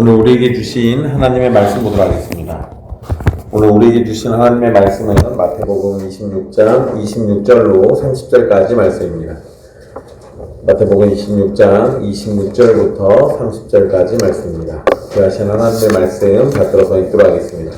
오늘 우리에게 주신 하나님의 말씀 보도록 하겠습니다. 오늘 우리에게 주신 하나님의 말씀은 마태복음 26장 26절로 30절까지 말씀입니다. 마태복음 26장 26절부터 30절까지 말씀입니다. 귀하신 하나님의 말씀 받들어서 읽도록 하겠습니다.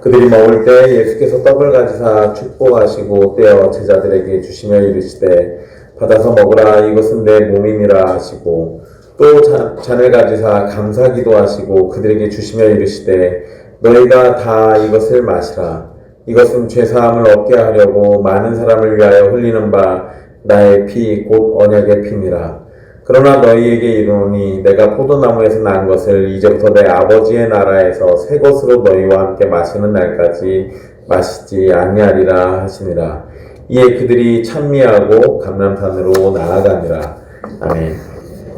그들이 먹을 때 예수께서 떡을 가지사 축복하시고 떼어 제자들에게 주시며 이르시되 받아서 먹으라, 이것은 내 몸임이라 하시고, 또 잔을 가지사 감사기도 하시고 그들에게 주시며 이르시되 너희가 다 이것을 마시라. 이것은 죄사함을 얻게 하려고 많은 사람을 위하여 흘리는 바 나의 피 곧 언약의 피니라. 그러나 너희에게 이르노니 내가 포도나무에서 난 것을 이제부터 내 아버지의 나라에서 새 것으로 너희와 함께 마시는 날까지 마시지 아니하리라 하시니라. 이에 그들이 찬미하고 감람산으로 나아가니라. 아멘.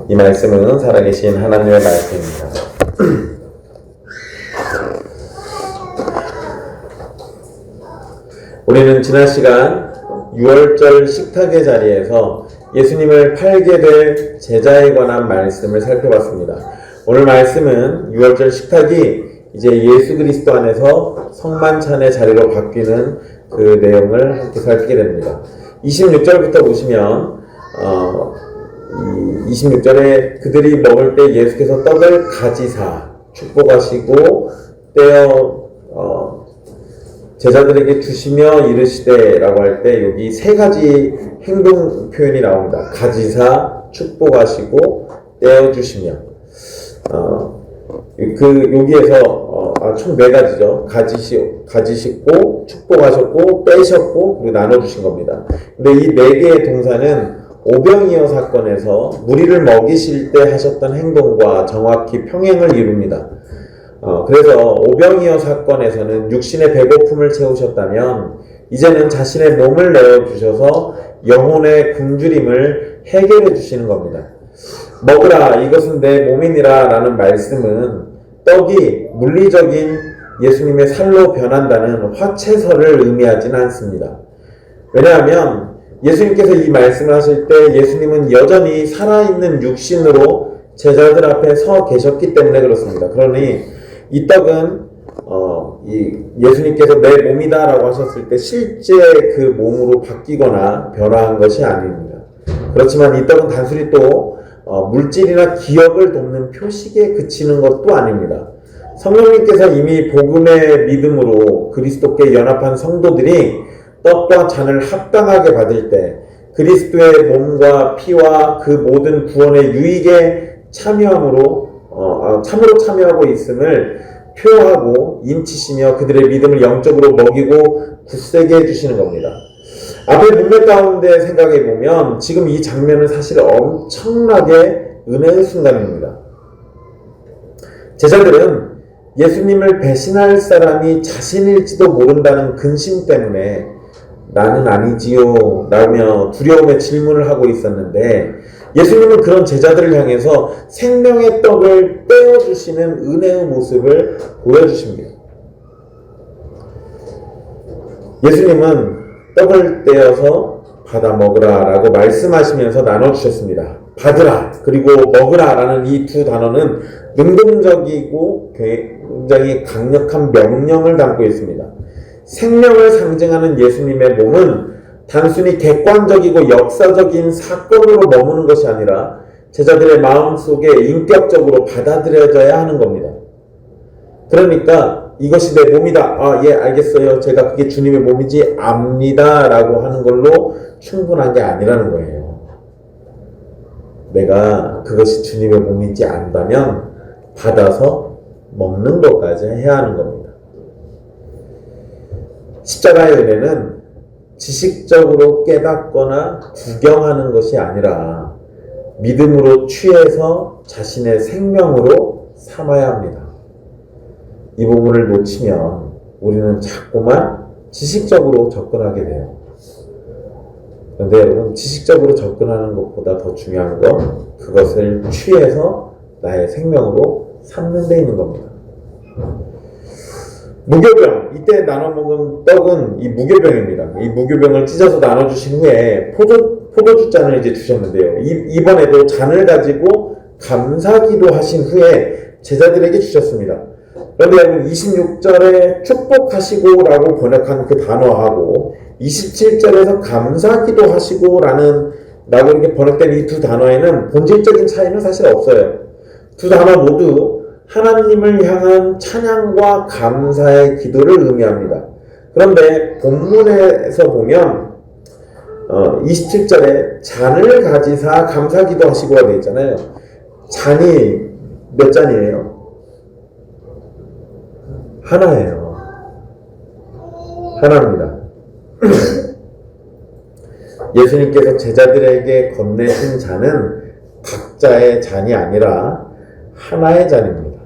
이 말씀은 살아계신 하나님의 말씀입니다. 우리는 지난 시간 6월절 식탁의 자리에서 예수님을 팔게 될 제자에 관한 말씀을 살펴봤습니다. 오늘 말씀은 6월절 식탁이 이제 예수 그리스도 안에서 성만찬의 자리로 바뀌는 그 내용을 함께 살피게 됩니다. 26절부터 보시면 26절에 그들이 먹을 때 예수께서 떡을 가지사 축복하시고 떼어 제자들에게 주시며 이르시되 라고 할 때 여기 세 가지 행동 표현이 나옵니다. 가지사, 축복하시고 떼어 주시며 여기에서 총 네 가지죠. 가지시고 축복하셨고 빼셨고 그리고 나눠주신 겁니다. 근데 이 네 개의 동사는 오병이어 사건에서 무리를 먹이실 때 하셨던 행동과 정확히 평행을 이룹니다. 그래서 오병이어 사건에서는 육신의 배고픔을 채우셨다면 이제는 자신의 몸을 내어주셔서 영혼의 굶주림을 해결해 주시는 겁니다. 먹으라, 이것은 내 몸이니라 라는 말씀은 떡이 물리적인 예수님의 살로 변한다는 화채설을 의미하지는 않습니다. 왜냐하면 예수님께서 이 말씀을 하실 때 예수님은 여전히 살아있는 육신으로 제자들 앞에 서 계셨기 때문에 그렇습니다. 그러니 이 떡은 예수님께서 내 몸이다 라고 하셨을 때 실제 그 몸으로 바뀌거나 변화한 것이 아닙니다. 그렇지만 이 떡은 단순히 또 물질이나 기억을 돕는 표식에 그치는 것도 아닙니다. 성령님께서 이미 복음의 믿음으로 그리스도께 연합한 성도들이 떡과 잔을 합당하게 받을 때 그리스도의 몸과 피와 그 모든 구원의 유익에 참여로 참여하고 있음을 표하고 인치시며 그들의 믿음을 영적으로 먹이고 굳세게 해주시는 겁니다. 앞에 문맥 가운데 생각해보면 지금 이 장면은 사실 엄청나게 은혜의 순간입니다. 제자들은 예수님을 배신할 사람이 자신일지도 모른다는 근심 때문에 나는 아니지요 라며 두려움의 질문을 하고 있었는데 예수님은 그런 제자들을 향해서 생명의 떡을 떼어주시는 은혜의 모습을 보여주십니다. 예수님은 떡을 떼어서 받아 먹으라 라고 말씀하시면서 나눠주셨습니다. 받으라 그리고 먹으라 라는 이 두 단어는 능동적이고 굉장히 강력한 명령을 담고 있습니다. 생명을 상징하는 예수님의 몸은 단순히 객관적이고 역사적인 사건으로 머무는 것이 아니라 제자들의 마음속에 인격적으로 받아들여져야 하는 겁니다. 그러니까 이것이 내 몸이다. 예, 알겠어요. 제가 그게 주님의 몸이지 압니다. 라고 하는 걸로 충분한 게 아니라는 거예요. 내가 그것이 주님의 몸인지 안다면 받아서 먹는 것까지 해야 하는 겁니다. 십자가의 은혜는 지식적으로 깨닫거나 구경하는 것이 아니라 믿음으로 취해서 자신의 생명으로 삼아야 합니다. 이 부분을 놓치면 우리는 자꾸만 지식적으로 접근하게 돼요. 그런데 여러분, 지식적으로 접근하는 것보다 더 중요한 건 그것을 취해서 나의 생명으로 삼는 데 있는 겁니다. 무교병, 이때 나눠 먹은 떡은 이 무교병입니다. 이 무교병을 찢어서 나눠주신 후에 포도주 잔을 이제 주셨는데요. 이번에도 잔을 가지고 감사기도 하신 후에 제자들에게 주셨습니다. 그런데 26절에 축복하시고 라고 번역한 그 단어하고 27절에서 감사기도 하시고 라고 이렇게 번역된 이 두 단어에는 본질적인 차이는 사실 없어요. 두 단어 모두 하나님을 향한 찬양과 감사의 기도를 의미합니다. 그런데 본문에서 보면 27절에 잔을 가지사 감사기도 하시고가 되어 있잖아요. 잔이 몇 잔이에요? 하나예요. 하나입니다. 예수님께서 제자들에게 건네신 잔은 각자의 잔이 아니라 하나의 잔입니다.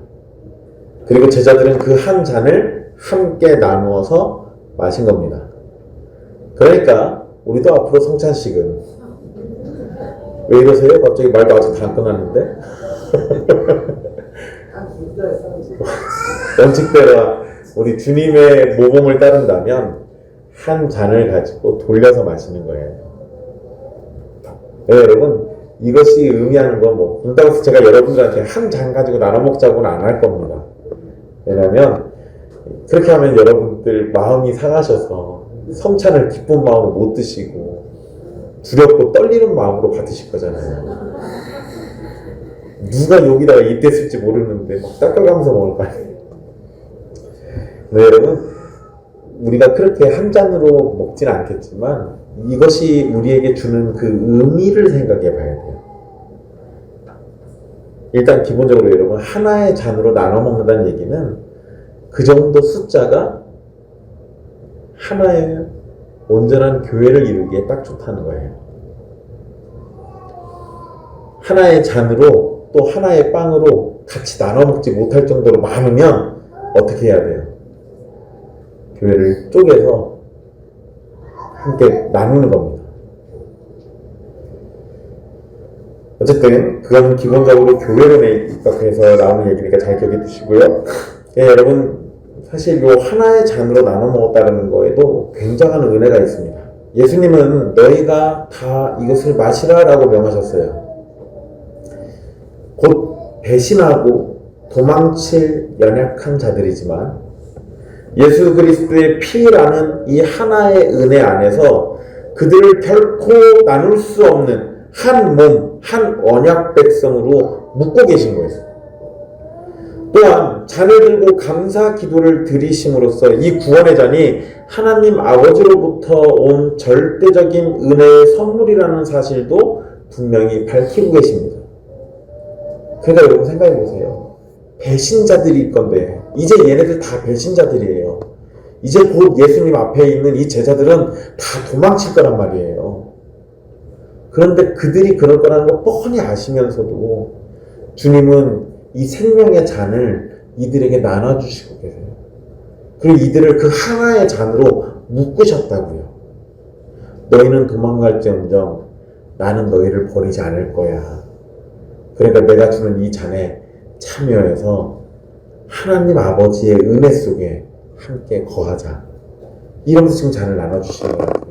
그리고 제자들은 그 한 잔을 함께 나누어서 마신 겁니다. 그러니까 우리도 앞으로 성찬식은 왜 이러세요? 갑자기 말도 아직 다 안 끝났는데? 원칙대로 우리 주님의 모범을 따른다면 한 잔을 가지고 돌려서 마시는 거예요. 네, 여러분 이것이 의미하는 건 뭐 그렇다고 해서 제가 여러분들한테 한 잔 가지고 나눠 먹자고는 안 할 겁니다. 왜냐하면 그렇게 하면 여러분들 마음이 상하셔서 성찬을 기쁜 마음으로 못 드시고 두렵고 떨리는 마음으로 받으실 거잖아요. 누가 여기다가 이때 쓸지 모르는데 막 닦아가면서 먹을 거 아니에요. 네, 여러분 우리가 그렇게 한 잔으로 먹지는 않겠지만 이것이 우리에게 주는 그 의미를 생각해 봐야 돼요. 일단 기본적으로 여러분 하나의 잔으로 나눠 먹는다는 얘기는 그 정도 숫자가 하나의 온전한 교회를 이루기에 딱 좋다는 거예요. 하나의 잔으로 또 하나의 빵으로 같이 나눠 먹지 못할 정도로 많으면 어떻게 해야 돼요? 교회를 쪼개서 함께 나누는 겁니다. 어쨌든 그건 기본적으로 교회론에 입각해서 나오는 얘기니까 잘 기억해 두시고요. 예, 여러분 사실 요 하나의 잔으로 나눠 먹었다는 거에도 굉장한 은혜가 있습니다. 예수님은 너희가 다 이것을 마시라 라고 명하셨어요. 곧 배신하고 도망칠 연약한 자들이지만 예수 그리스도의 피라는 이 하나의 은혜 안에서 그들을 결코 나눌 수 없는 한 몸, 한 언약 백성으로 묶고 계신 거예요. 또한 잔을 들고 감사 기도를 드리심으로써 이 구원의 잔이 하나님 아버지로부터 온 절대적인 은혜의 선물이라는 사실도 분명히 밝히고 계십니다. 그러니까 여러분 생각해 보세요. 배신자들일 건데 이제 얘네들 다 배신자들이에요. 이제 곧 예수님 앞에 있는 이 제자들은 다 도망칠 거란 말이에요. 그런데 그들이 그럴 거라는 거 뻔히 아시면서도 주님은 이 생명의 잔을 이들에게 나눠주시고 계세요. 그리고 이들을 그 하나의 잔으로 묶으셨다고요. 너희는 도망갈지언정 나는 너희를 버리지 않을 거야. 그러니까 내가 주는 이 잔에 참여해서 하나님 아버지의 은혜 속에 함께 거하자. 이러면서 지금 잔을 나눠주시는 것 같아요.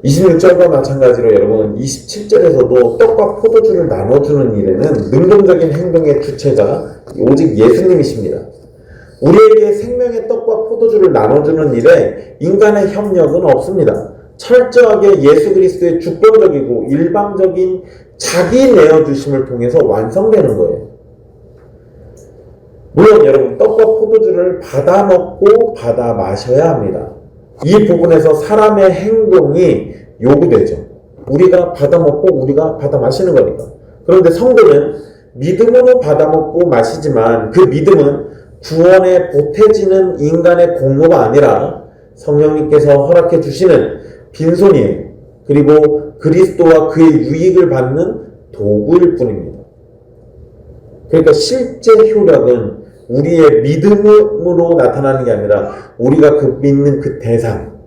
26절과 마찬가지로 여러분 27절에서도 떡과 포도주를 나눠주는 일에는 능동적인 행동의 주체가 오직 예수님이십니다. 우리에게 생명의 떡과 포도주를 나눠주는 일에 인간의 협력은 없습니다. 철저하게 예수 그리스도의 주권적이고 일방적인 자기 내어주심을 통해서 완성되는 거예요. 물론 여러분 떡과 포도주를 받아 먹고 받아 마셔야 합니다. 이 부분에서 사람의 행동이 요구되죠. 우리가 받아 먹고 우리가 받아 마시는 거니까. 그런데 성도는 믿음으로 받아 먹고 마시지만 그 믿음은 구원에 보태지는 인간의 공로가 아니라 성령님께서 허락해 주시는 빈손이에요. 그리고 그리스도와 그의 유익을 받는 도구일 뿐입니다. 그러니까 실제 효력은 우리의 믿음으로 나타나는 게 아니라 우리가 그 믿는 그 대상,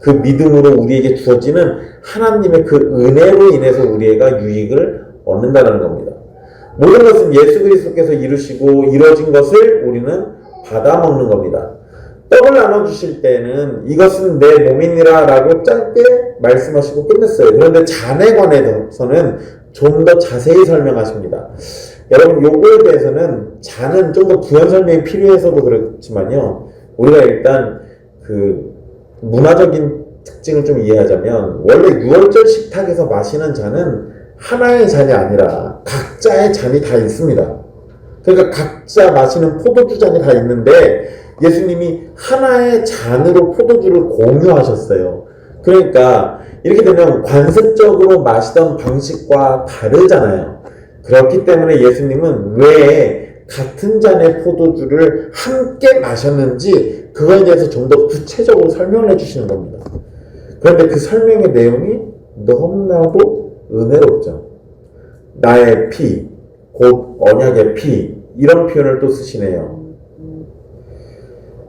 그 믿음으로 우리에게 주어지는 하나님의 그 은혜로 인해서 우리가 유익을 얻는다는 겁니다. 모든 것은 예수 그리스도께서 이루시고 이루어진 것을 우리는 받아먹는 겁니다. 떡을 나눠주실 때는 이것은 내 몸이니라 라고 짧게 말씀하시고 끝냈어요. 그런데 잔에 관해서는 좀 더 자세히 설명하십니다. 여러분 요거에 대해서는 잔은 좀 더 부연 설명이 필요해서도 그렇지만요. 우리가 일단 그 문화적인 특징을 좀 이해하자면 원래 6월절 식탁에서 마시는 잔은 하나의 잔이 아니라 각자의 잔이 다 있습니다. 그러니까 각자 마시는 포도주 잔이 다 있는데 예수님이 하나의 잔으로 포도주를 공유하셨어요. 그러니까 이렇게 되면 관습적으로 마시던 방식과 다르잖아요. 그렇기 때문에 예수님은 왜 같은 잔의 포도주를 함께 마셨는지 그거에 대해서 좀 더 구체적으로 설명을 해주시는 겁니다. 그런데 그 설명의 내용이 너무나도 은혜롭죠. 나의 피, 곧 언약의 피, 이런 표현을 또 쓰시네요.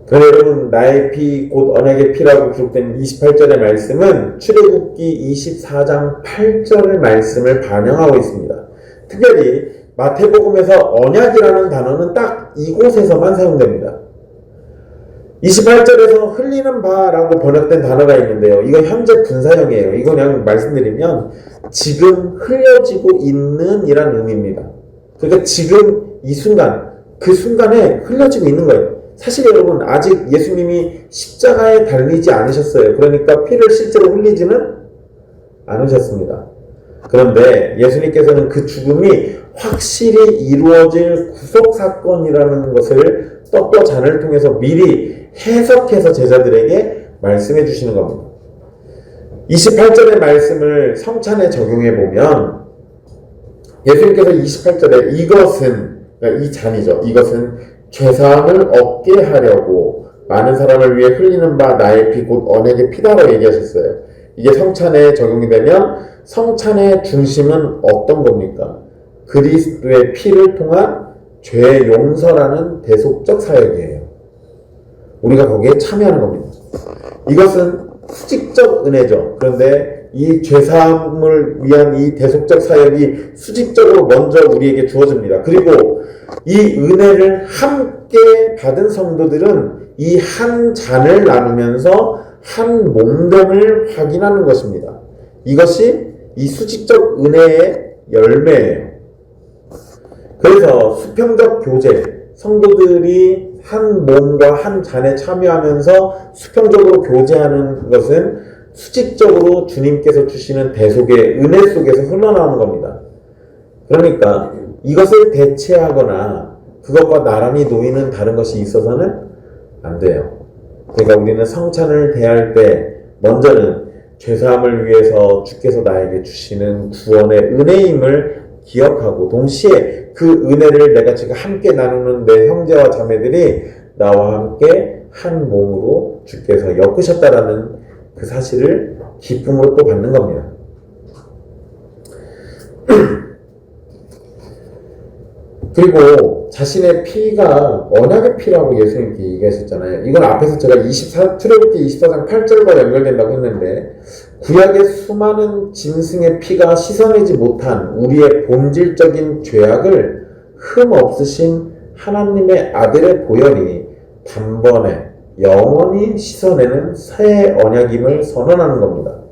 그런데 여러분, 나의 피, 곧 언약의 피라고 기록된 28절의 말씀은 출애굽기 24장 8절의 말씀을 반영하고 있습니다. 특별히 마태복음에서 언약이라는 단어는 딱 이곳에서만 사용됩니다. 28절에서 흘리는 바라고 번역된 단어가 있는데요. 이건 현재 분사형이에요. 이거 그냥 말씀드리면 지금 흘려지고 있는 이란 의미입니다. 그러니까 지금 이 순간, 그 순간에 흘려지고 있는 거예요. 사실 여러분 아직 예수님이 십자가에 달리지 않으셨어요. 그러니까 피를 실제로 흘리지는 않으셨습니다. 그런데 예수님께서는 그 죽음이 확실히 이루어질 구속사건이라는 것을 떡과 잔을 통해서 미리 해석해서 제자들에게 말씀해 주시는 겁니다. 28절의 말씀을 성찬에 적용해 보면 예수님께서 28절에 이것은, 그러니까 이 잔이죠. 이것은 죄사함을 얻게 하려고 많은 사람을 위해 흘리는 바 나의 피 곧 언약의 피다라고 얘기하셨어요. 이게 성찬에 적용이 되면 성찬의 중심은 어떤 겁니까? 그리스도의 피를 통한 죄 용서라는 대속적 사역이에요. 우리가 거기에 참여하는 겁니다. 이것은 수직적 은혜죠. 그런데 이 죄사함을 위한 이 대속적 사역이 수직적으로 먼저 우리에게 주어집니다. 그리고 이 은혜를 함께 받은 성도들은 이 한 잔을 나누면서 한 몸됨을 확인하는 것입니다. 이것이 이 수직적 은혜의 열매예요. 그래서 수평적 교제, 성도들이 한 몸과 한 잔에 참여하면서 수평적으로 교제하는 것은 수직적으로 주님께서 주시는 대속의 은혜 속에서 흘러나오는 겁니다. 그러니까 이것을 대체하거나 그것과 나란히 놓이는 다른 것이 있어서는 안 돼요. 그러니까 우리는 성찬을 대할 때 먼저는 죄사함을 위해서 주께서 나에게 주시는 구원의 은혜임을 기억하고 동시에 그 은혜를 내가 지금 함께 나누는 내 형제와 자매들이 나와 함께 한 몸으로 주께서 엮으셨다라는 그 사실을 기쁨으로 또 받는 겁니다. 그리고 자신의 피가 언약의 피라고 예수님께 얘기하셨잖아요. 이건 앞에서 제가 출애굽기 24장 8절과 연결된다고 했는데 구약의 수많은 짐승의 피가 씻어내지 못한 우리의 본질적인 죄악을 흠 없으신 하나님의 아들의 보혈이 단번에 영원히 씻어내는 새 언약임을 선언하는 겁니다.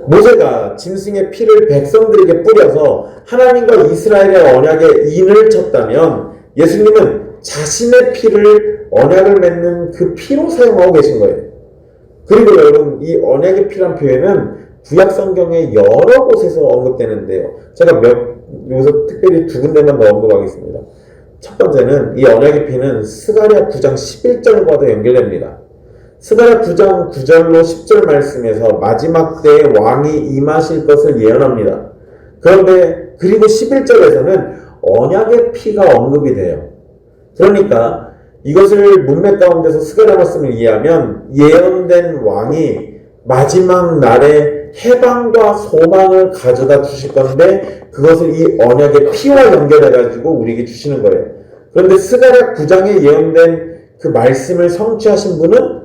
모세가 짐승의 피를 백성들에게 뿌려서 하나님과 이스라엘의 언약에 인을 쳤다면 예수님은 자신의 피를 언약을 맺는 그 피로 사용하고 계신 거예요. 그리고 여러분 이 언약의 피란 표현은 구약 성경의 여러 곳에서 언급되는데요. 제가 여기서 특별히 두 군데만 더 언급하겠습니다. 첫 번째는 이 언약의 피는 스가랴 9장 11절과도 연결됩니다. 스가랴 9장 9절로 10절 말씀에서 마지막 때에 왕이 임하실 것을 예언합니다. 그런데 그리고 11절에서는 언약의 피가 언급이 돼요. 그러니까 이것을 문맥 가운데서 스가랴 말씀을 이해하면 예언된 왕이 마지막 날에 해방과 소망을 가져다 주실 건데 그것을 이 언약의 피와 연결해가지고 우리에게 주시는 거예요. 그런데 스가랴 9장에 예언된 그 말씀을 성취하신 분은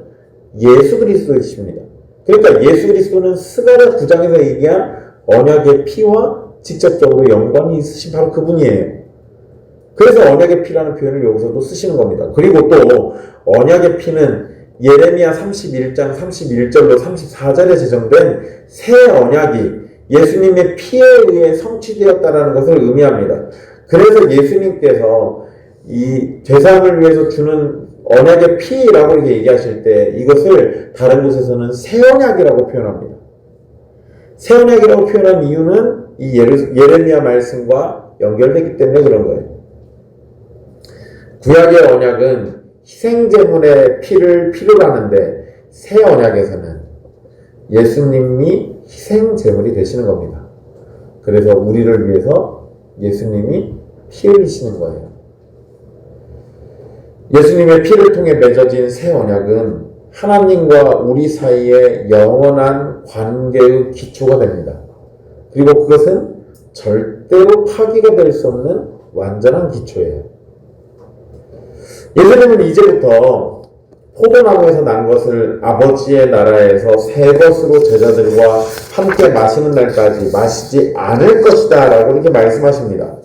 예수 그리스도이십니다. 그러니까 예수 그리스도는 스가랴 9장에서 얘기한 언약의 피와 직접적으로 연관이 있으신 바로 그분이에요. 그래서 언약의 피라는 표현을 여기서도 쓰시는 겁니다. 그리고 또 언약의 피는 예레미야 31장 31절로 34절에 제정된 새 언약이 예수님의 피에 의해 성취되었다는 것을 의미합니다. 그래서 예수님께서 이 죄사함을 위해서 주는 언약의 피라고 이렇게 얘기하실 때 이것을 다른 곳에서는 새 언약이라고 표현합니다. 새 언약이라고 표현한 이유는 이 예레미야 말씀과 연결되기 때문에 그런 거예요. 구약의 언약은 희생제물의 피를 필요로 하는데 새 언약에서는 예수님이 희생제물이 되시는 겁니다. 그래서 우리를 위해서 예수님이 피 흘리시는 거예요. 예수님의 피를 통해 맺어진 새 언약은 하나님과 우리 사이의 영원한 관계의 기초가 됩니다. 그리고 그것은 절대로 파기가 될 수 없는 완전한 기초예요. 예수님은 이제부터 포도나무에서 난 것을 아버지의 나라에서 새 것으로 제자들과 함께 마시는 날까지 마시지 않을 것이다 라고 이렇게 말씀하십니다.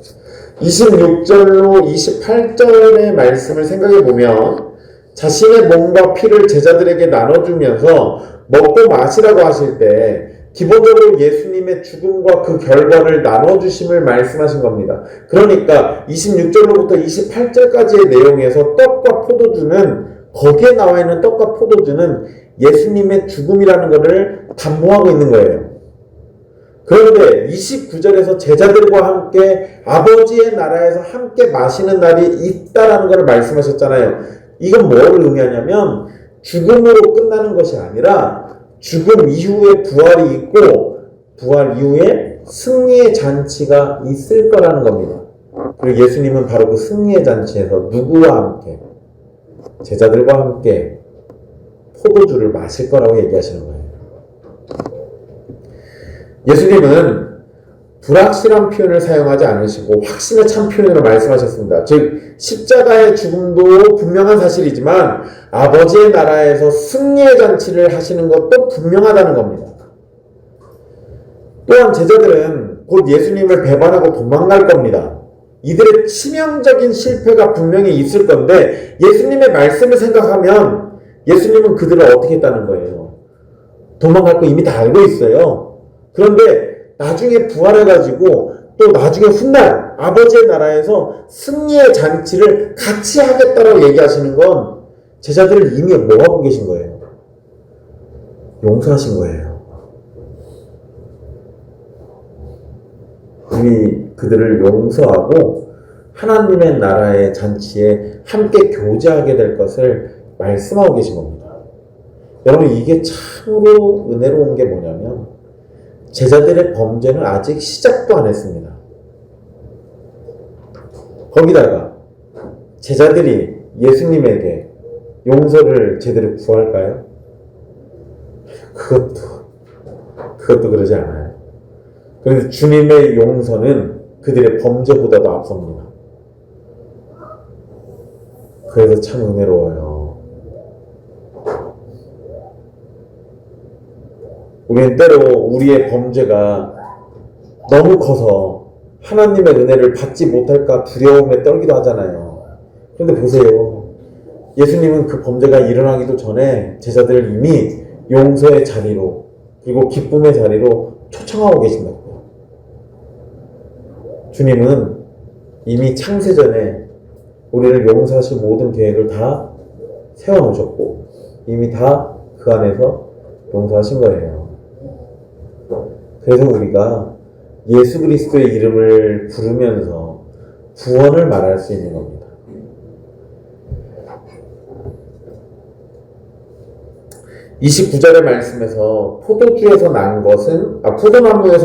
26절로 28절의 말씀을 생각해 보면 자신의 몸과 피를 제자들에게 나눠주면서 먹고 마시라고 하실 때 기본적으로 예수님의 죽음과 그 결과를 나눠주심을 말씀하신 겁니다. 그러니까 26절로부터 28절까지의 내용에서 떡과 포도주는 거기에 나와 있는 떡과 포도주는 예수님의 죽음이라는 것을 담보하고 있는 거예요. 그런데 29절에서 제자들과 함께 아버지의 나라에서 함께 마시는 날이 있다라는 것을 말씀하셨잖아요. 이건 뭐를 의미하냐면 죽음으로 끝나는 것이 아니라 죽음 이후에 부활이 있고 부활 이후에 승리의 잔치가 있을 거라는 겁니다. 그리고 예수님은 바로 그 승리의 잔치에서 누구와 함께? 제자들과 함께 포도주를 마실 거라고 얘기하시는 거예요. 예수님은 불확실한 표현을 사용하지 않으시고 확신에 찬 표현으로 말씀하셨습니다. 즉 십자가의 죽음도 분명한 사실이지만 아버지의 나라에서 승리의 잔치를 하시는 것도 분명하다는 겁니다. 또한 제자들은 곧 예수님을 배반하고 도망갈 겁니다. 이들의 치명적인 실패가 분명히 있을 건데 예수님의 말씀을 생각하면 예수님은 그들을 어떻게 했다는 거예요? 도망갈 거 이미 다 알고 있어요. 그런데 나중에 부활해가지고 또 나중에 훗날 아버지의 나라에서 승리의 잔치를 같이 하겠다라고 얘기하시는 건 제자들을 이미 뭐 하고 계신 거예요? 용서하신 거예요. 이미 그들을 용서하고 하나님의 나라의 잔치에 함께 교제하게 될 것을 말씀하고 계신 겁니다. 여러분 이게 참으로 은혜로운 게 뭐냐면 제자들의 범죄는 아직 시작도 안 했습니다. 거기다가 제자들이 예수님에게 용서를 제대로 구할까요? 그것도 그러지 않아요. 그래서 주님의 용서는 그들의 범죄보다도 앞섭니다. 그래서 참 은혜로워요. 우리는 때로 우리의 범죄가 너무 커서 하나님의 은혜를 받지 못할까 두려움에 떨기도 하잖아요. 그런데 보세요. 예수님은 그 범죄가 일어나기도 전에 제자들을 이미 용서의 자리로 그리고 기쁨의 자리로 초청하고 계신다고요. 주님은 이미 창세전에 우리를 용서하실 모든 계획을 다 세워놓으셨고 이미 다 그 안에서 용서하신 거예요. 그래서 우리가 예수 그리스도의 이름을 부르면서 구원을 말할 수 있는 겁니다. (29절의) 말씀에서 포도나무에서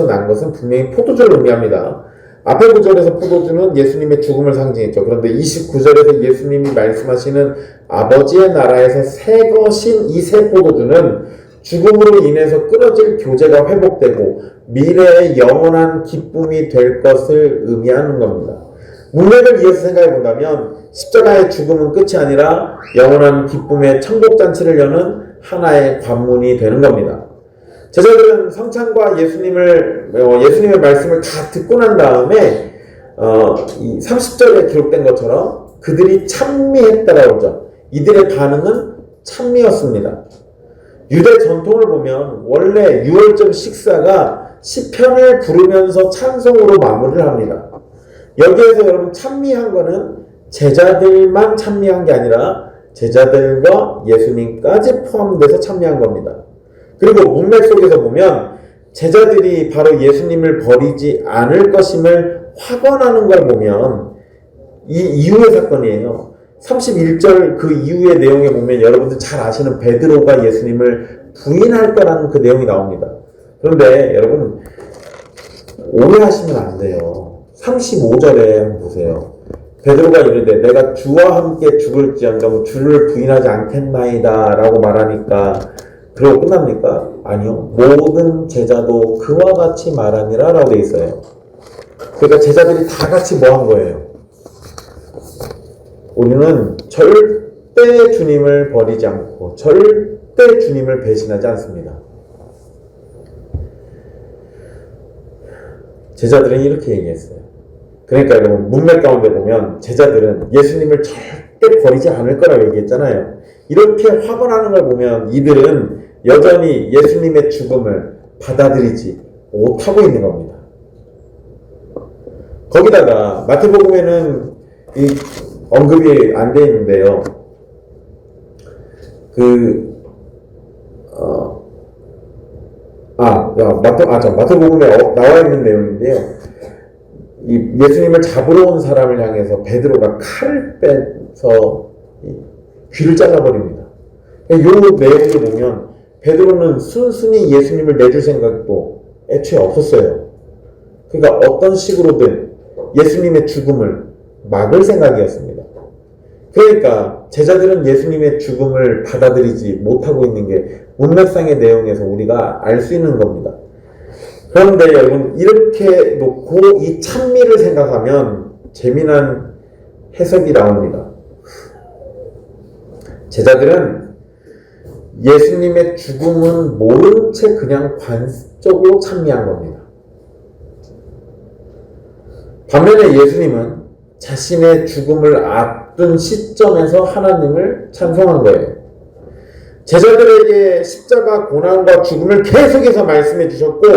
난 것은 분명히 포도주를 의미합니다. 앞에 구절에서 포도주는 예수님의 죽음을 상징했죠. 그런데 29절에서 예수님이 말씀하시는 아버지의 나라에서 새 것인 이 새 포도주는 죽음으로 인해서 끊어질 교제가 회복되고 미래의 영원한 기쁨이 될 것을 의미하는 겁니다. 문맥을 이어서 생각해 본다면 십자가의 죽음은 끝이 아니라 영원한 기쁨의 천국잔치를 여는 하나의 관문이 되는 겁니다. 제자들은 성찬과 예수님의 말씀을 다 듣고 난 다음에 이 30절에 기록된 것처럼 그들이 찬미했다라고 하죠. 이들의 반응은 찬미였습니다. 유대 전통을 보면 원래 유월절 식사가 시편을 부르면서 찬송으로 마무리를 합니다. 여기에서 여러분 찬미한 거는 제자들만 찬미한 게 아니라 제자들과 예수님까지 포함돼서 찬미한 겁니다. 그리고 문맥 속에서 보면 제자들이 바로 예수님을 버리지 않을 것임을 확언하는 걸 보면 이 이후의 사건이에요. 31절 그 이후의 내용에 보면 여러분들 잘 아시는 베드로가 예수님을 부인할 거라는 그 내용이 나옵니다. 그런데 여러분 오해하시면 안 돼요. 35절에 한번 보세요. 베드로가 이르되 내가 주와 함께 죽을지언정 주를 부인하지 않겠나이다 라고 말하니까 그러고 끝납니까? 아니요. 모든 제자도 그와 같이 말하니라 라고 되어 있어요. 그러니까 제자들이 다 같이 뭐 한 거예요? 우리는 절대 주님을 버리지 않고 절대 주님을 배신하지 않습니다. 제자들은 이렇게 얘기했어요. 그러니까 여러분 문맥 가운데 보면 제자들은 예수님을 절대 버리지 않을 거라고 얘기했잖아요. 이렇게 확언하는 걸 보면 이들은 여전히 예수님의 죽음을 받아들이지 못하고 있는 겁니다. 거기다가 마태복음에는 이 언급이 안 돼 있는데요. 마태복음에 나와 있는 내용인데요. 이 예수님을 잡으러 온 사람을 향해서 베드로가 칼을 빼서 귀를 잘라버립니다. 이 내용을 보면 베드로는 순순히 예수님을 내줄 생각도 애초에 없었어요. 그러니까 어떤 식으로든 예수님의 죽음을 막을 생각이었습니다. 그러니까 제자들은 예수님의 죽음을 받아들이지 못하고 있는 게 문맥상의 내용에서 우리가 알 수 있는 겁니다. 그런데 여러분 이렇게 놓고 이 찬미를 생각하면 재미난 해석이 나옵니다. 제자들은 예수님의 죽음은 모른 채 그냥 관습적으로 찬미한 겁니다. 반면에 예수님은 자신의 죽음을 앞둔 시점에서 하나님을 찬송한 거예요. 제자들에게 십자가 고난과 죽음을 계속해서 말씀해 주셨고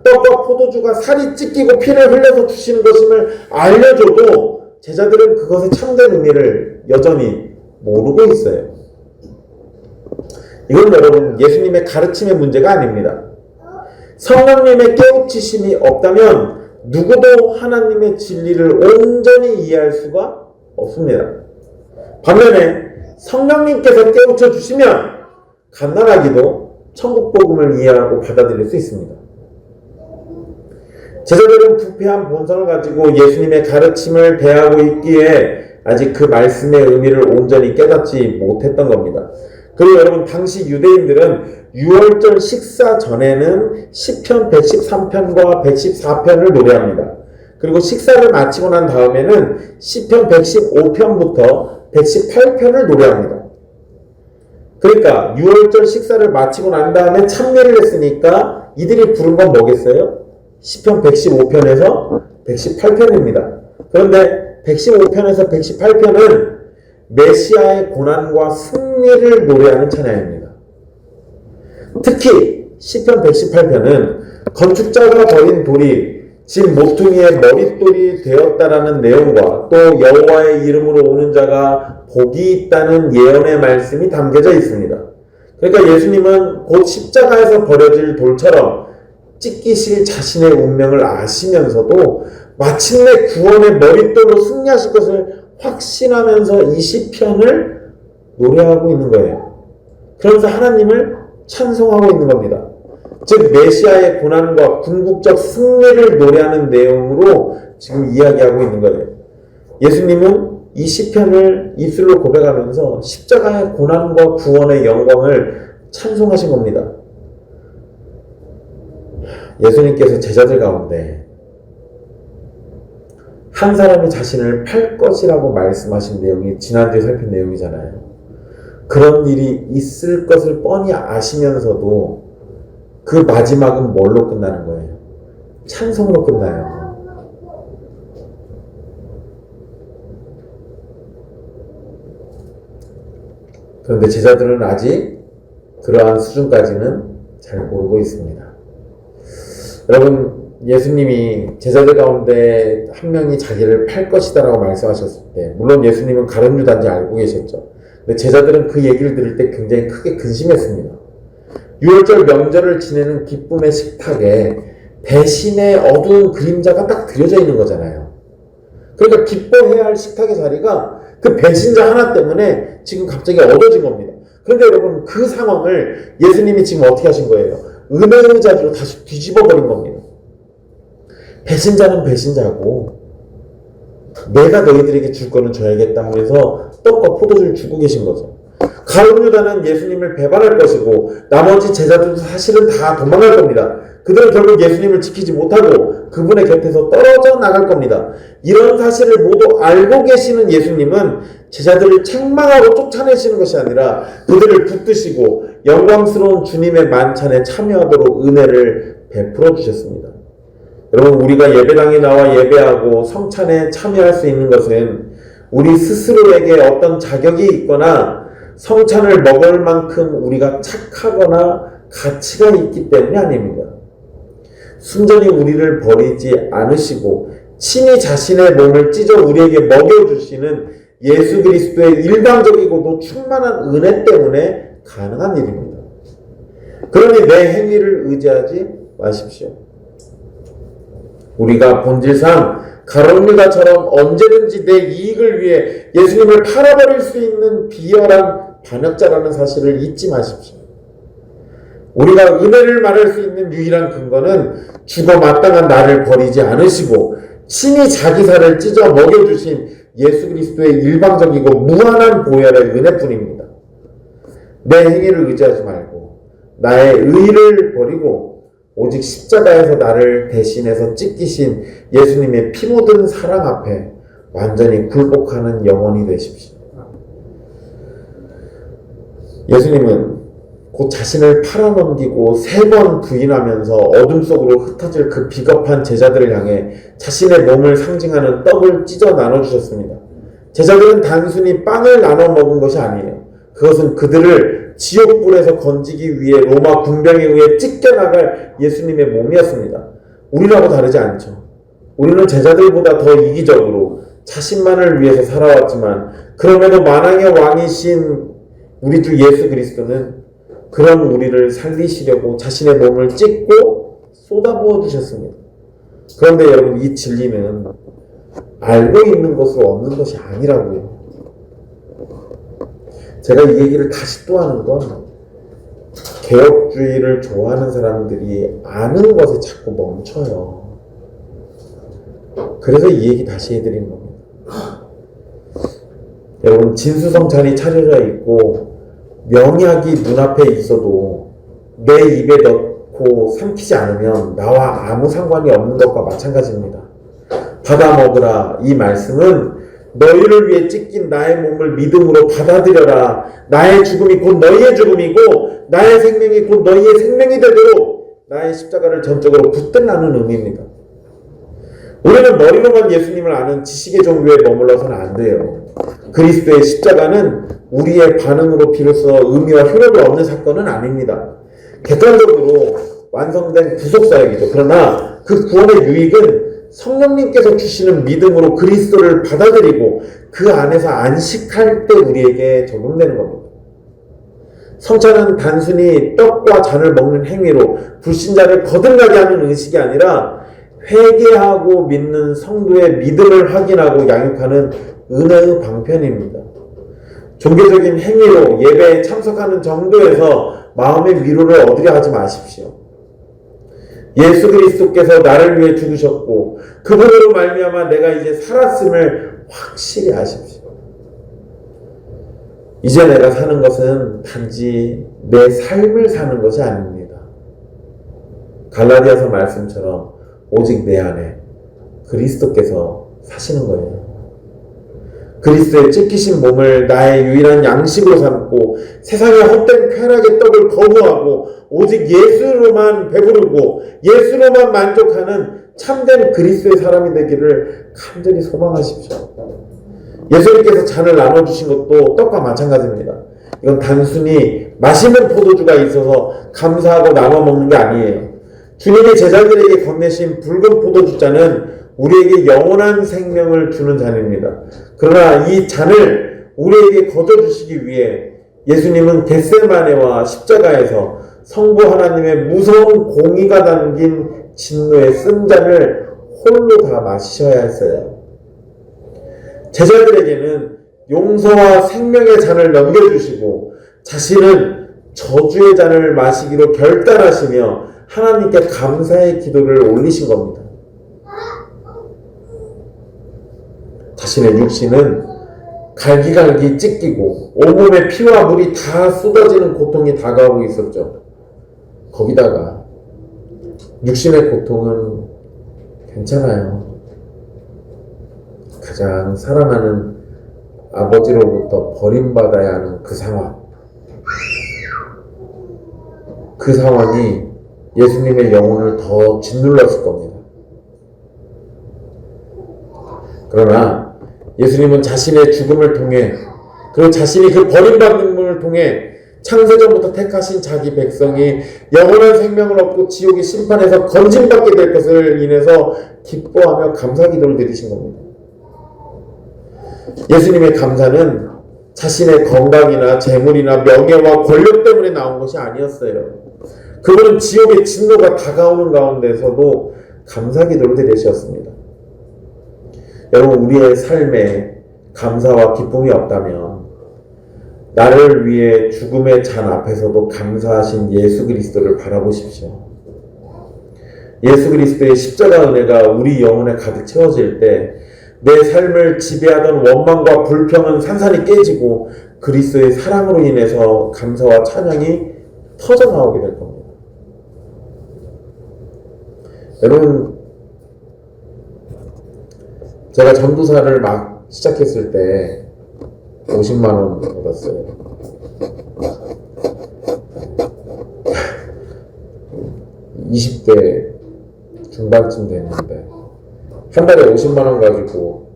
떡과 포도주가 살이 찢기고 피를 흘려서 주시는 것임을 알려줘도 제자들은 그것의 참된 의미를 여전히 모르고 있어요. 이건 여러분 예수님의 가르침의 문제가 아닙니다. 성령님의 깨우치심이 없다면 누구도 하나님의 진리를 온전히 이해할 수가 없습니다. 반면에 성령님께서 깨우쳐 주시면 갓난아기도 천국 복음을 이해하고 받아들일 수 있습니다. 제자들은 부패한 본성을 가지고 예수님의 가르침을 대하고 있기에 아직 그 말씀의 의미를 온전히 깨닫지 못했던 겁니다. 그리고 여러분 당시 유대인들은 유월절 식사 전에는 시편 113편과 114편을 노래합니다. 그리고 식사를 마치고 난 다음에는 시편 115편부터 118편을 노래합니다. 그러니까 유월절 식사를 마치고 난 다음에 찬미를 했으니까 이들이 부른 건 뭐겠어요? 시편 115편에서 118편입니다. 그런데 115편에서 118편은 메시아의 고난과 승리를 노래하는 찬양입니다. 특히 시편 118편은 건축자가 버린 돌이 집 모퉁이의 머릿돌이 되었다라는 내용과 또 여호와의 이름으로 오는 자가 복이 있다는 예언의 말씀이 담겨져 있습니다. 그러니까 예수님은 곧 십자가에서 버려질 돌처럼 찢기실 자신의 운명을 아시면서도 마침내 구원의 머릿돌로 승리하실 것을 확신하면서 이 시편을 노래하고 있는 거예요. 그러면서 하나님을 찬송하고 있는 겁니다. 즉 메시아의 고난과 궁극적 승리를 노래하는 내용으로 지금 이야기하고 있는 거예요. 예수님은 이 시편을 입술로 고백하면서 십자가의 고난과 구원의 영광을 찬송하신 겁니다. 예수님께서 제자들 가운데 한 사람이 자신을 팔 것이라고 말씀하신 내용이 지난주에 살핀 내용이잖아요. 그런 일이 있을 것을 뻔히 아시면서도 그 마지막은 뭘로 끝나는 거예요? 찬송으로 끝나요. 그런데 제자들은 아직 그러한 수준까지는 잘 모르고 있습니다. 여러분, 예수님이 제자들 가운데 한 명이 자기를 팔 것이다 라고 말씀하셨을 때, 물론 예수님은 가룟 유다인지 알고 계셨죠. 근데 제자들은 그 얘기를 들을 때 굉장히 크게 근심했습니다. 6월절 명절을 지내는 기쁨의 식탁에 배신의 어두운 그림자가 딱 그려져 있는 거잖아요. 그러니까 기뻐해야 할 식탁의 자리가 그 배신자 하나 때문에 지금 갑자기 얻어진 겁니다. 그런데 여러분, 그 상황을 예수님이 지금 어떻게 하신 거예요? 은혜의 자리로 다시 뒤집어 버린 겁니다. 배신자는 배신자고 내가 너희들에게 줄 거는 줘야겠다 하면서 떡과 포도주를 주고 계신 거죠. 가룟 유다는 예수님을 배반할 것이고 나머지 제자들도 사실은 다 도망갈 겁니다. 그들은 결국 예수님을 지키지 못하고 그분의 곁에서 떨어져 나갈 겁니다. 이런 사실을 모두 알고 계시는 예수님은 제자들을 책망하고 쫓아내시는 것이 아니라 그들을 붙드시고 영광스러운 주님의 만찬에 참여하도록 은혜를 베풀어 주셨습니다. 여러분, 우리가 예배당에 나와 예배하고 성찬에 참여할 수 있는 것은 우리 스스로에게 어떤 자격이 있거나 성찬을 먹을 만큼 우리가 착하거나 가치가 있기 때문이 아닙니다. 순전히 우리를 버리지 않으시고 친히 자신의 몸을 찢어 우리에게 먹여주시는 예수 그리스도의 일방적이고도 충만한 은혜 때문에 가능한 일입니다. 그러니 내 행위를 의지하지 마십시오. 우리가 본질상 가룟 유다처럼 언제든지 내 이익을 위해 예수님을 팔아버릴 수 있는 비열한 반역자라는 사실을 잊지 마십시오. 우리가 은혜를 말할 수 있는 유일한 근거는 죽어 마땅한 나를 버리지 않으시고 친히 자기 살을 찢어 먹여주신 예수 그리스도의 일방적이고 무한한 보혈의 은혜뿐입니다. 내 행위를 의지하지 말고 나의 의의를 버리고 오직 십자가에서 나를 대신해서 찢기신 예수님의 피 묻은 사랑 앞에 완전히 굴복하는 영혼이 되십시오. 예수님은 곧 자신을 팔아넘기고 3번 부인하면서 어둠 속으로 흩어질 그 비겁한 제자들을 향해 자신의 몸을 상징하는 떡을 찢어 나눠주셨습니다. 제자들은 단순히 빵을 나눠 먹은 것이 아니에요. 그것은 그들을 지옥불에서 건지기 위해 로마 군병에 의해 찢겨나갈 예수님의 몸이었습니다. 우리라고 다르지 않죠. 우리는 제자들보다 더 이기적으로 자신만을 위해서 살아왔지만 그럼에도 만왕의 왕이신 우리 주 예수 그리스도는 그런 우리를 살리시려고 자신의 몸을 찢고 쏟아부어 주셨습니다. 그런데 여러분, 이 진리는 알고 있는 것으로 얻는 것이 아니라고요. 제가 이 얘기를 다시 또 하는 건 개혁주의를 좋아하는 사람들이 아는 것에 자꾸 멈춰요. 그래서 이 얘기 다시 해드리는 겁니다. 여러분, 진수성찬이 차려져 있고 명약이 눈앞에 있어도 내 입에 넣고 삼키지 않으면 나와 아무 상관이 없는 것과 마찬가지입니다. 받아 먹으라. 이 말씀은 너희를 위해 찢긴 나의 몸을 믿음으로 받아들여라. 나의 죽음이 곧 너희의 죽음이고 나의 생명이 곧 너희의 생명이 되도록 나의 십자가를 전적으로 붙들라는 의미입니다. 우리는 머리로만 예수님을 아는 지식의 종교에 머물러서는 안 돼요. 그리스도의 십자가는 우리의 반응으로 비로소 의미와 효력을 얻는 사건은 아닙니다. 객관적으로 완성된 구속사역이죠. 그러나 그 구원의 유익은 성령님께서 주시는 믿음으로 그리스도를 받아들이고 그 안에서 안식할 때 우리에게 적용되는 겁니다. 성찬은 단순히 떡과 잔을 먹는 행위로 불신자를 거듭나게 하는 의식이 아니라 회개하고 믿는 성도의 믿음을 확인하고 양육하는 은혜의 방편입니다. 종교적인 행위로 예배에 참석하는 정도에서 마음의 위로를 얻으려 하지 마십시오. 예수 그리스도께서 나를 위해 죽으셨고 그분으로 말미암아 내가 이제 살았음을 확실히 아십시오. 이제 내가 사는 것은 단지 내 삶을 사는 것이 아닙니다. 갈라디아서 말씀처럼 오직 내 안에 그리스도께서 사시는 거예요. 그리스도의 찢기신 몸을 나의 유일한 양식으로 삼고 세상의 헛된 쾌락의 떡을 거부하고 오직 예수로만 배부르고 예수로만 만족하는 참된 그리스도의 사람이 되기를 간절히 소망하십시오. 예수님께서 잔을 나눠주신 것도 떡과 마찬가지입니다. 이건 단순히 맛있는 포도주가 있어서 감사하고 나눠 먹는 게 아니에요. 주님의 제자들에게 건네신 붉은 포도주 잔은 우리에게 영원한 생명을 주는 잔입니다. 그러나 이 잔을 우리에게 거저주시기 위해 예수님은 겟세마네와 십자가에서 성부 하나님의 무서운 공의가 담긴 진노의 쓴 잔을 홀로 다 마시셔야 했어요. 제자들에게는 용서와 생명의 잔을 넘겨주시고 자신은 저주의 잔을 마시기로 결단하시며 하나님께 감사의 기도를 올리신 겁니다. 자신의 육신은 갈기갈기 찢기고 온몸에 피와 물이 다 쏟아지는 고통이 다가오고 있었죠. 거기다가 육신의 고통은 괜찮아요. 가장 사랑하는 아버지로부터 버림받아야 하는 그 상황. 그 상황이 예수님의 영혼을 더 짓눌렀을 겁니다. 그러나 예수님은 자신의 죽음을 통해 그리고 자신이 그 버림받음을 통해 창세전부터 택하신 자기 백성이 영원한 생명을 얻고 지옥의 심판에서 건짐받게 될 것을 인해서 기뻐하며 감사기도를 드리신 겁니다. 예수님의 감사는 자신의 건강이나 재물이나 명예와 권력 때문에 나온 것이 아니었어요. 그분은 지옥의 진노가 다가오는 가운데서도 감사기도를 드리셨습니다. 여러분, 우리의 삶에 감사와 기쁨이 없다면 나를 위해 죽음의 잔 앞에서도 감사하신 예수 그리스도를 바라보십시오. 예수 그리스도의 십자가 은혜가 우리 영혼에 가득 채워질 때 내 삶을 지배하던 원망과 불평은 산산이 깨지고 그리스도의 사랑으로 인해서 감사와 찬양이 터져나오게 될 겁니다. 여러분, 제가 전도사를 막 시작했을 때 50만 원 받았어요. 20대 중반쯤 됐는데 한 달에 50만 원 가지고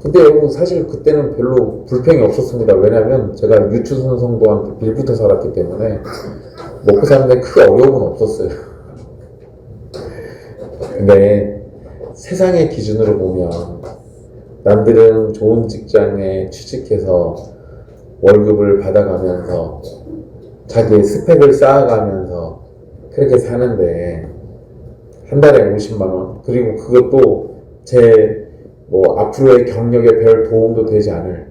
근데 여러분, 사실 그때는 별로 불평이 없었습니다. 왜냐하면 제가 유추선 성도한테 빌부터 살았기 때문에 먹고 사는데 크게 어려움은 없었어요. 근데 세상의 기준으로 보면 남들은 좋은 직장에 취직해서 월급을 받아가면서 자기의 스펙을 쌓아가면서 그렇게 사는데 한 달에 50만 원, 그리고 그것도 제 앞으로의 경력에 별 도움도 되지 않을,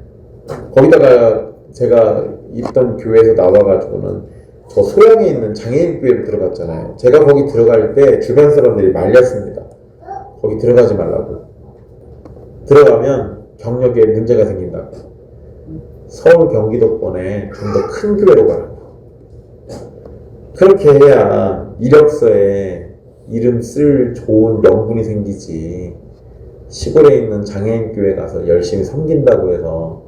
거기다가 제가 있던 교회에서 나와가지고는 저 소양에 있는 장애인 교회로 들어갔잖아요. 제가 거기 들어갈 때 주변 사람들이 말렸습니다. 거기 들어가지 말라고. 들어가면 경력에 문제가 생긴다고. 서울 경기도권에 좀 더 큰 교회로 가라고. 그렇게 해야 이력서에 이름 쓸 좋은 명분이 생기지. 시골에 있는 장애인 교회 가서 열심히 섬긴다고 해서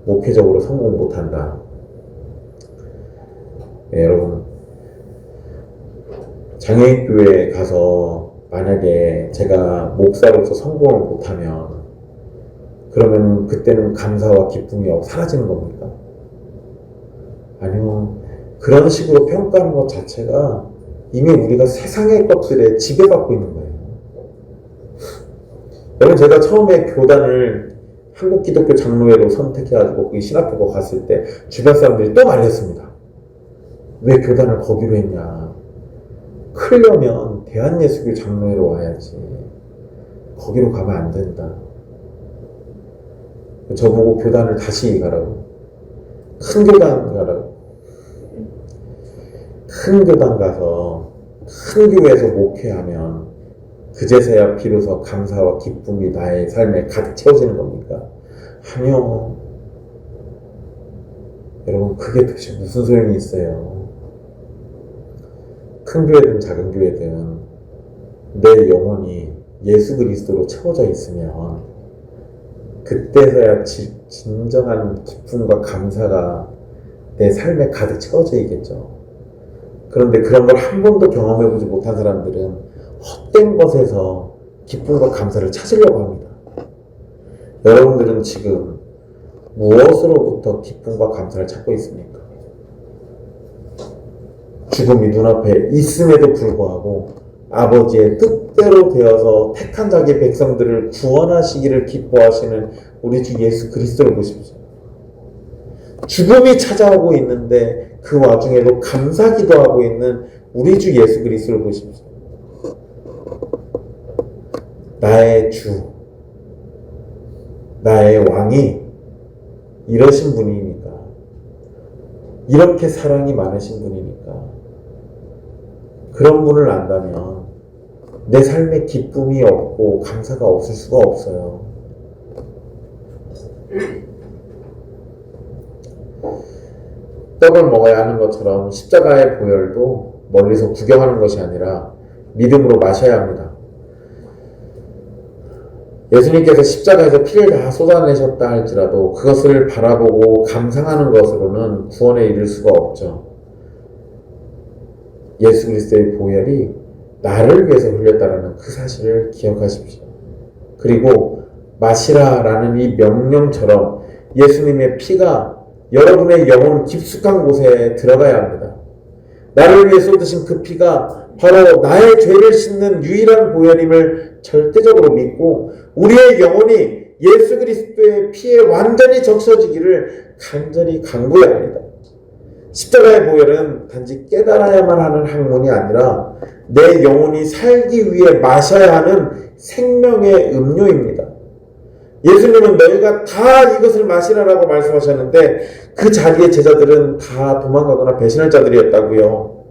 목회적으로 성공 못한다. 네, 여러분, 장애인 교회에 가서 만약에 제가 목사로서 성공을 못하면 그러면 그때는 감사와 기쁨이 사라지는 겁니까? 아니요. 그런 식으로 평가하는 것 자체가 이미 우리가 세상의 것들에 지배받고 있는 거예요. 여러분, 제가 처음에 교단을 한국기독교 장로회로 선택해가지고 그 신학교고 갔을 때 주변 사람들이 또 말렸습니다. 왜 교단을 거기로 했냐. 크려면 대한예수교 장로회로 와야지. 거기로 가면 안 된다. 저보고 교단을 다시 가라고. 큰 교단 가라고. 큰 교단 가서 큰 교회에서 목회하면 그제서야 비로소 감사와 기쁨이 나의 삶에 가득 채워지는 겁니까? 아니요. 여러분, 그게 도대체 무슨 소용이 있어요? 큰 교회든 작은 교회든 내 영혼이 예수 그리스도로 채워져 있으면 그때서야 진정한 기쁨과 감사가 내 삶에 가득 채워져 있겠죠. 그런데 그런 걸 한 번도 경험해보지 못한 사람들은 헛된 것에서 기쁨과 감사를 찾으려고 합니다. 여러분들은 지금 무엇으로부터 기쁨과 감사를 찾고 있습니까? 죽음이 눈앞에 있음에도 불구하고 아버지의 뜻대로 되어서 택한 자기 백성들을 구원하시기를 기뻐하시는 우리 주 예수 그리스도를 보십시오. 죽음이 찾아오고 있는데 그 와중에도 감사기도하고 있는 우리 주 예수 그리스도를 보십시오. 나의 주, 나의 왕이 이러신 분이니까, 이렇게 사랑이 많으신 분이니까, 그런 분을 안다면 내 삶에 기쁨이 없고 감사가 없을 수가 없어요. 떡을 먹어야 하는 것처럼 십자가의 보혈도 멀리서 구경하는 것이 아니라 믿음으로 마셔야 합니다. 예수님께서 십자가에서 피를 다 쏟아내셨다 할지라도 그것을 바라보고 감상하는 것으로는 구원에 이를 수가 없죠. 예수 그리스도의 보혈이 나를 위해서 흘렸다라는 그 사실을 기억하십시오. 그리고 마시라라는 이 명령처럼 예수님의 피가 여러분의 영혼 깊숙한 곳에 들어가야 합니다. 나를 위해 쏟으신 그 피가 바로 나의 죄를 씻는 유일한 보혈임을 절대적으로 믿고 우리의 영혼이 예수 그리스도의 피에 완전히 적셔지기를 간절히 간구해야 합니다. 십자가의 보혈은 단지 깨달아야만 하는 학문이 아니라 내 영혼이 살기 위해 마셔야 하는 생명의 음료입니다. 예수님은 너희가 다 이것을 마시라라고 말씀하셨는데 그 자리의 제자들은 다 도망가거나 배신할 자들이었다고요.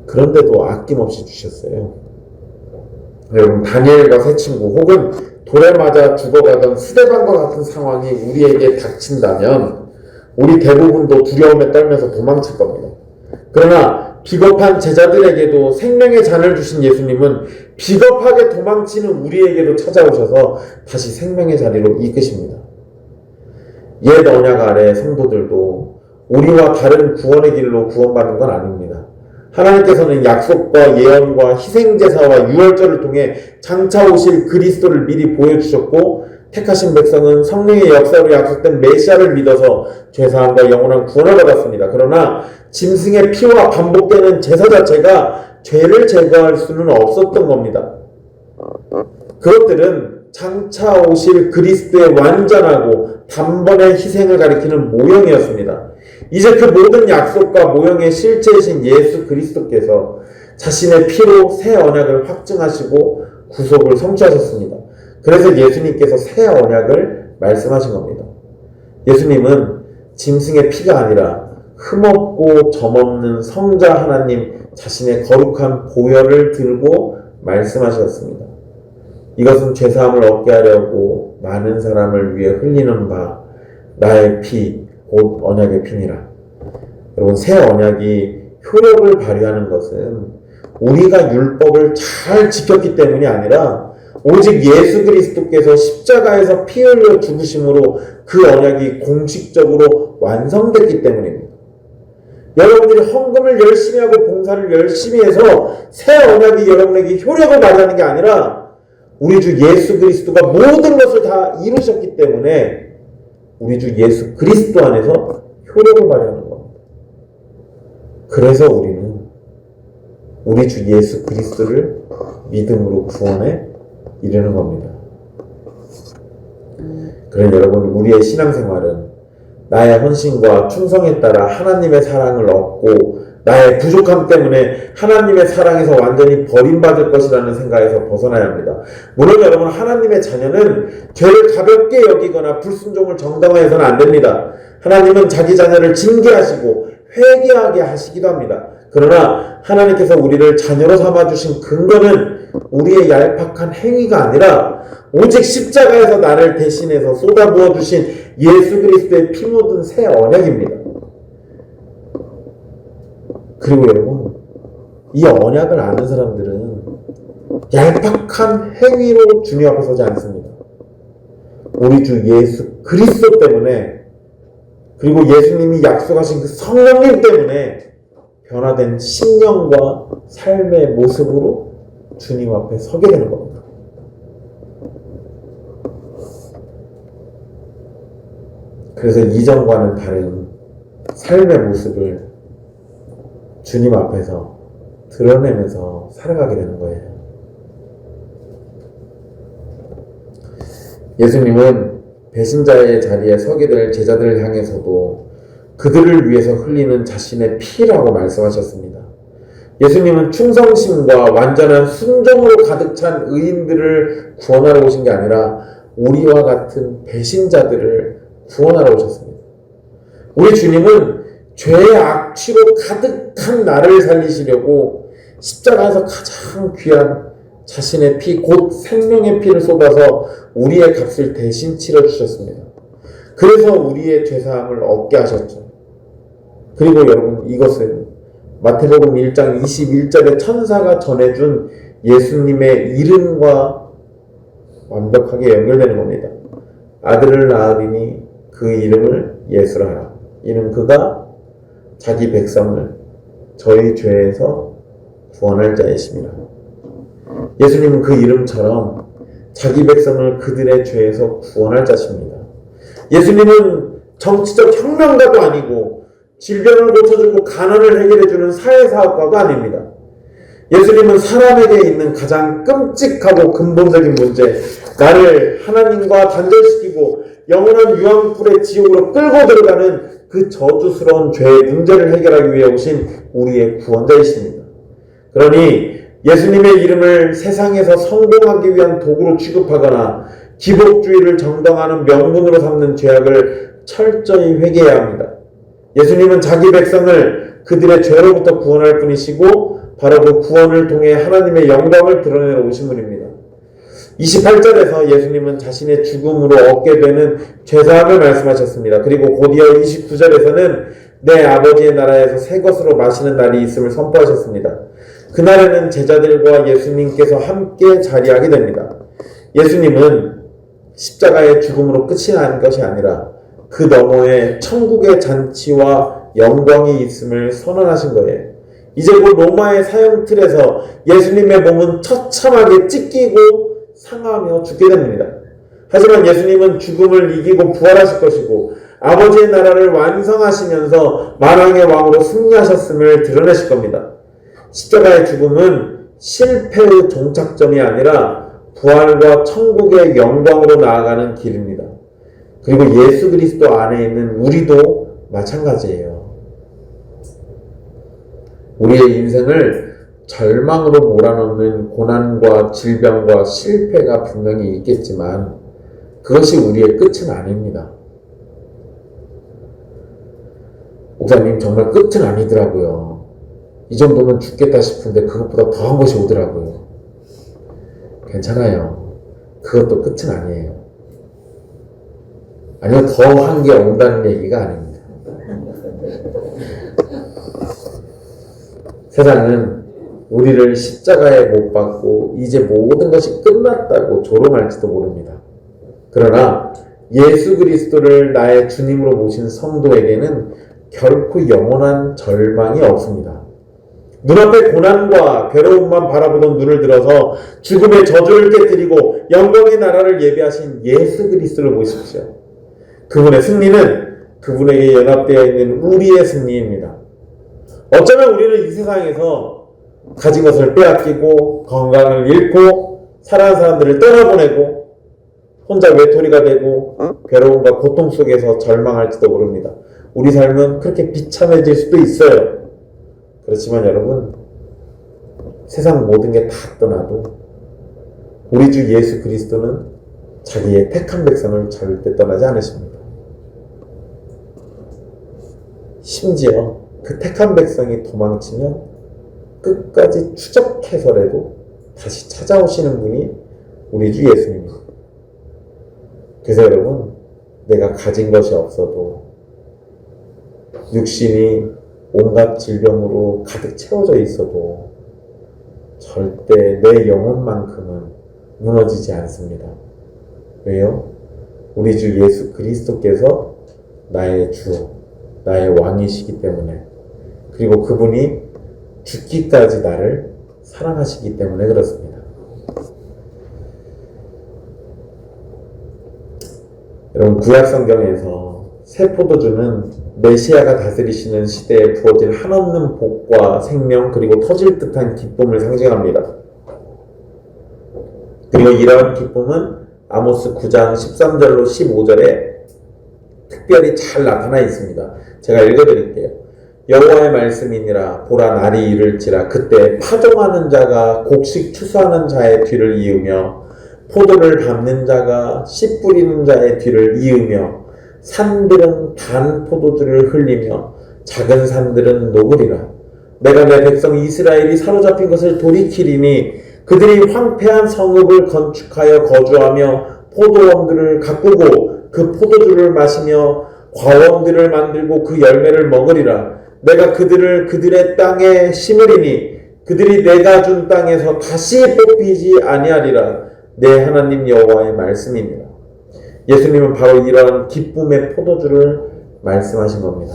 그런데도 아낌없이 주셨어요. 여러분, 다니엘과 세 친구 혹은 돌에 맞아 죽어가던 스데반과 같은 상황이 우리에게 닥친다면 우리 대부분도 두려움에 떨면서 도망칠 겁니다. 그러나 비겁한 제자들에게도 생명의 잔을 주신 예수님은 비겁하게 도망치는 우리에게도 찾아오셔서 다시 생명의 자리로 이끄십니다. 옛 언약 아래 성도들도 우리와 다른 구원의 길로 구원받는 건 아닙니다. 하나님께서는 약속과 예언과 희생제사와 유월절을 통해 장차 오실 그리스도를 미리 보여주셨고 택하신 백성은 성령의 역사로 약속된 메시아를 믿어서 죄사함과 영원한 구원을 받았습니다. 그러나 짐승의 피와 반복되는 제사 자체가 죄를 제거할 수는 없었던 겁니다. 그것들은 장차 오실 그리스도의 완전하고 단번의 희생을 가리키는 모형이었습니다. 이제 그 모든 약속과 모형의 실체이신 예수 그리스도께서 자신의 피로 새 언약을 확증하시고 구속을 성취하셨습니다. 그래서 예수님께서 새 언약을 말씀하신 겁니다. 예수님은 짐승의 피가 아니라 흠없고 점없는 성자 하나님 자신의 거룩한 보혈을 들고 말씀하셨습니다. 이것은 죄사함을 얻게 하려고 많은 사람을 위해 흘리는 바 나의 피, 곧 언약의 피니라. 여러분, 새 언약이 효력을 발휘하는 것은 우리가 율법을 잘 지켰기 때문이 아니라 오직 예수 그리스도께서 십자가에서 피 흘려 죽으심으로 그 언약이 공식적으로 완성됐기 때문입니다. 여러분들이 헌금을 열심히 하고 봉사를 열심히 해서 새 언약이 여러분에게 효력을 발휘하는 게 아니라 우리 주 예수 그리스도가 모든 것을 다 이루셨기 때문에 우리 주 예수 그리스도 안에서 효력을 발휘하는 겁니다. 그래서 우리는 우리 주 예수 그리스도를 믿음으로 구원에 이르는 겁니다. 그러나 여러분, 우리의 신앙생활은 나의 헌신과 충성에 따라 하나님의 사랑을 얻고 나의 부족함 때문에 하나님의 사랑에서 완전히 버림받을 것이라는 생각에서 벗어나야 합니다. 물론 여러분, 하나님의 자녀는 죄를 가볍게 여기거나 불순종을 정당화해서는 안 됩니다. 하나님은 자기 자녀를 징계하시고 회개하게 하시기도 합니다. 그러나 하나님께서 우리를 자녀로 삼아주신 근거는 우리의 얄팍한 행위가 아니라 오직 십자가에서 나를 대신해서 쏟아부어 주신 예수 그리스도의 피 묻은 새 언약입니다. 그리고 여러분, 이 언약을 아는 사람들은 얄팍한 행위로 주님 앞에 서지 않습니다. 우리 주 예수 그리스도 때문에, 그리고 예수님이 약속하신 그 성령님 때문에 변화된 신령과 삶의 모습으로 주님 앞에 서게 되는 겁니다. 그래서 이전과는 다른 삶의 모습을 주님 앞에서 드러내면서 살아가게 되는 거예요. 예수님은 배신자의 자리에 서게 될 제자들을 향해서도 그들을 위해서 흘리는 자신의 피라고 말씀하셨습니다. 예수님은 충성심과 완전한 순종으로 가득 찬 의인들을 구원하러 오신 게 아니라 우리와 같은 배신자들을 구원하러 오셨습니다. 우리 주님은 죄의 악취로 가득한 나를 살리시려고 십자가에서 가장 귀한 자신의 피, 곧 생명의 피를 쏟아서 우리의 값을 대신 치러주셨습니다. 그래서 우리의 죄사함을 얻게 하셨죠. 그리고 여러분, 이것은 마태복음 1장 21절에 천사가 전해준 예수님의 이름과 완벽하게 연결되는 겁니다. 아들을 낳으리니 그 이름을 예수라 하라. 이는 그가 자기 백성을 저희 죄에서 구원할 자이십니다. 예수님은 그 이름처럼 자기 백성을 그들의 죄에서 구원할 자십니다. 예수님은 정치적 혁명가도 아니고 질병을 고쳐주고 가난을 해결해주는 사회사업가가 아닙니다. 예수님은 사람에게 있는 가장 끔찍하고 근본적인 문제, 나를 하나님과 단절시키고 영원한 유황불의 지옥으로 끌고 들어가는 그 저주스러운 죄의 문제를 해결하기 위해 오신 우리의 구원자이십니다. 그러니 예수님의 이름을 세상에서 성공하기 위한 도구로 취급하거나 기복주의를 정당화하는 명분으로 삼는 죄악을 철저히 회개해야 합니다. 예수님은 자기 백성을 그들의 죄로부터 구원할 분이시고 바로 그 구원을 통해 하나님의 영광을 드러내러 오신 분입니다. 28절에서 예수님은 자신의 죽음으로 얻게 되는 죄사함을 말씀하셨습니다. 그리고 곧이어 29절에서는 내 아버지의 나라에서 새 것으로 마시는 날이 있음을 선포하셨습니다. 그날에는 제자들과 예수님께서 함께 자리하게 됩니다. 예수님은 십자가의 죽음으로 끝이 난 것이 아니라 그 너머에 천국의 잔치와 영광이 있음을 선언하신 거예요. 이제 곧 로마의 사형 틀에서 예수님의 몸은 처참하게 찢기고 상하며 죽게 됩니다. 하지만 예수님은 죽음을 이기고 부활하실 것이고 아버지의 나라를 완성하시면서 만왕의 왕으로 승리하셨음을 드러내실 겁니다. 십자가의 죽음은 실패의 종착점이 아니라 부활과 천국의 영광으로 나아가는 길입니다. 그리고 예수 그리스도 안에 있는 우리도 마찬가지예요. 우리의 인생을 절망으로 몰아넣는 고난과 질병과 실패가 분명히 있겠지만 그것이 우리의 끝은 아닙니다. 목사님, 정말 끝은 아니더라고요. 이 정도면 죽겠다 싶은데 그것보다 더한 것이 오더라고요. 괜찮아요. 그것도 끝은 아니에요. 아니요, 더한 게 온다는 얘기가 아닙니다. 세상은 우리를 십자가에 못 박고 이제 모든 것이 끝났다고 조롱할지도 모릅니다. 그러나 예수 그리스도를 나의 주님으로 모신 성도에게는 결코 영원한 절망이 없습니다. 눈앞에 고난과 괴로움만 바라보던 눈을 들어서 죽음의 저주를 깨뜨리고 영광의 나라를 예비하신 예수 그리스도를 보십시오. 그분의 승리는 그분에게 연합되어 있는 우리의 승리입니다. 어쩌면 우리는 이 세상에서 가진 것을 빼앗기고 건강을 잃고 사랑하는 사람들을 떠나보내고 혼자 외톨이가 되고 괴로움과 고통 속에서 절망할지도 모릅니다. 우리 삶은 그렇게 비참해질 수도 있어요. 그렇지만 여러분, 세상 모든 게 다 떠나도 우리 주 예수 그리스도는 자기의 택한 백성을 절대 떠나지 않으십니다. 심지어 그 택한 백성이 도망치면 끝까지 추적해서라도 다시 찾아오시는 분이 우리 주 예수님입니다. 그래서 여러분, 내가 가진 것이 없어도 육신이 온갖 질병으로 가득 채워져 있어도 절대 내 영혼만큼은 무너지지 않습니다. 왜요? 우리 주 예수 그리스도께서 나의 주, 나의 왕이시기 때문에, 그리고 그분이 죽기까지 나를 사랑하시기 때문에 그렇습니다. 여러분, 구약 성경에서 새 포도주는 메시아가 다스리시는 시대에 부어질 한없는 복과 생명 그리고 터질 듯한 기쁨을 상징합니다. 그리고 이러한 기쁨은 아모스 9장 13절로 15절에 특별히 잘 나타나 있습니다. 제가 읽어드릴게요. 여호와의 말씀이니라 보라 날이 이를지라 그때 파종하는 자가 곡식 추수하는 자의 뒤를 이으며 포도를 밟는 자가 씨 뿌리는 자의 뒤를 이으며 산들은 단 포도주를 흘리며 작은 산들은 녹으리라. 내가 내 백성 이스라엘이 사로잡힌 것을 돌이키리니 그들이 황폐한 성읍을 건축하여 거주하며 포도원들을 가꾸고 그 포도주를 마시며 과원들을 만들고 그 열매를 먹으리라. 내가 그들을 그들의 땅에 심으리니 그들이 내가 준 땅에서 다시 뽑히지 아니하리라. 내 하나님 여호와의 말씀입니다. 예수님은 바로 이러한 기쁨의 포도주를 말씀하신 겁니다.